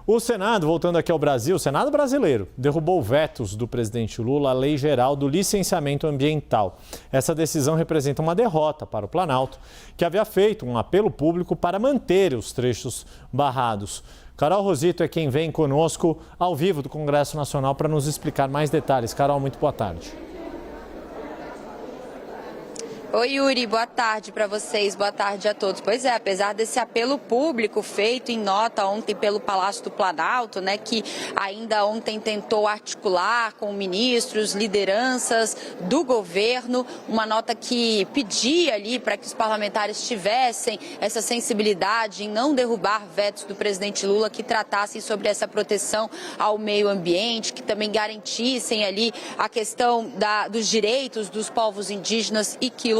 O Senado, voltando aqui ao Brasil, o Senado brasileiro derrubou vetos do presidente Lula à Lei Geral do Licenciamento Ambiental. Essa decisão representa uma derrota para o Planalto, que havia feito um apelo público para manter os trechos barrados. Carol Rosito é quem vem conosco ao vivo do Congresso Nacional para nos explicar mais detalhes. Carol, muito boa tarde. Oi, Yuri, boa tarde para vocês, boa tarde a todos. Pois é, apesar desse apelo público feito em nota ontem pelo Palácio do Planalto, que ainda ontem tentou articular com ministros, lideranças do governo, uma nota que pedia ali para que os parlamentares tivessem essa sensibilidade em não derrubar vetos do presidente Lula que tratassem sobre essa proteção ao meio ambiente, que também garantissem ali a questão dos direitos dos povos indígenas e quilombolas.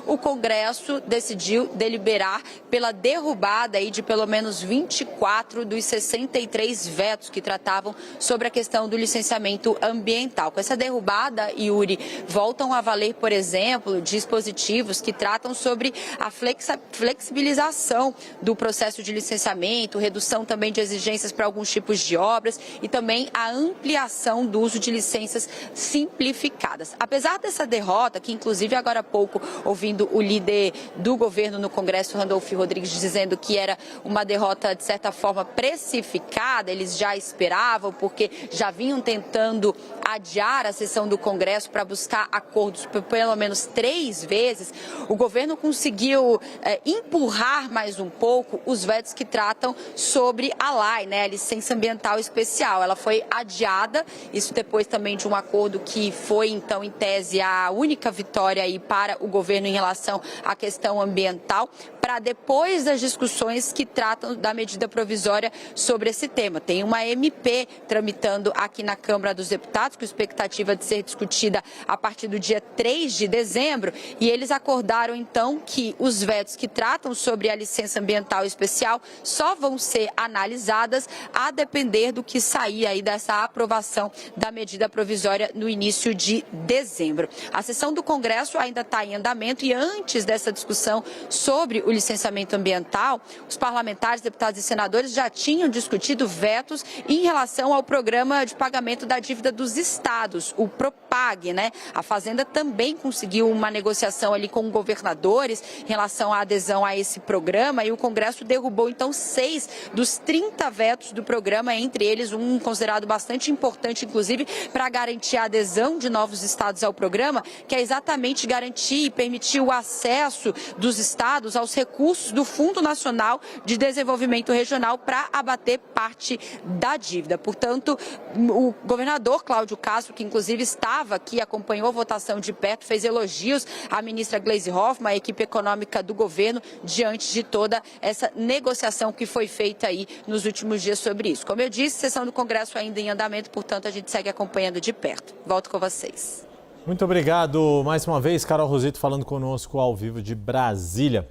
O Congresso decidiu deliberar pela derrubada aí de pelo menos 24 dos 63 vetos que tratavam sobre a questão do licenciamento ambiental. Com essa derrubada, Yuri, voltam a valer, por exemplo, dispositivos que tratam sobre a flexibilização do processo de licenciamento, redução também de exigências para alguns tipos de obras e também a ampliação do uso de licenças simplificadas. Apesar dessa derrota, que inclusive agora há pouco, ouvindo o líder do governo no Congresso, Randolfo Rodrigues, dizendo que era uma derrota, de certa forma, precificada, eles já esperavam, porque já vinham tentando adiar a sessão do Congresso para buscar acordos por pelo menos 3 vezes, o governo conseguiu empurrar mais um pouco os vetos que tratam sobre a LAI, a licença ambiental especial. Ela foi adiada, isso depois também de um acordo que foi, então, em tese, a única vitória aí para o governo em relação à questão ambiental, para depois das discussões que tratam da medida provisória sobre esse tema. Tem uma MP tramitando aqui na Câmara dos Deputados, com expectativa de ser discutida a partir do dia 3 de dezembro, e eles acordaram, então, que os vetos que tratam sobre a licença ambiental especial só vão ser analisadas a depender do que sair aí dessa aprovação da medida provisória no início de dezembro. A sessão do Congresso ainda está em andamento e antes dessa discussão sobre o licenciamento ambiental, os parlamentares, deputados e senadores já tinham discutido vetos em relação ao programa de pagamento da dívida dos estados, o PROPAG, A Fazenda também conseguiu uma negociação ali com governadores em relação à adesão a esse programa e o Congresso derrubou então 6 dos 30 vetos do programa, entre eles um considerado bastante importante, inclusive, para garantir a adesão de novos estados ao programa, que é exatamente garantir e permitir o acesso dos estados aos recursos do Fundo Nacional de Desenvolvimento Regional para abater parte da dívida. Portanto, o governador Cláudio Castro, que inclusive estava aqui, acompanhou a votação de perto, fez elogios à ministra Gleisi Hoffmann, à equipe econômica do governo, diante de toda essa negociação que foi feita aí nos últimos dias sobre isso. Como eu disse, sessão do Congresso ainda em andamento, portanto, a gente segue acompanhando de perto. Volto com vocês. Muito obrigado mais uma vez, Carol Rosito falando conosco ao vivo de Brasília.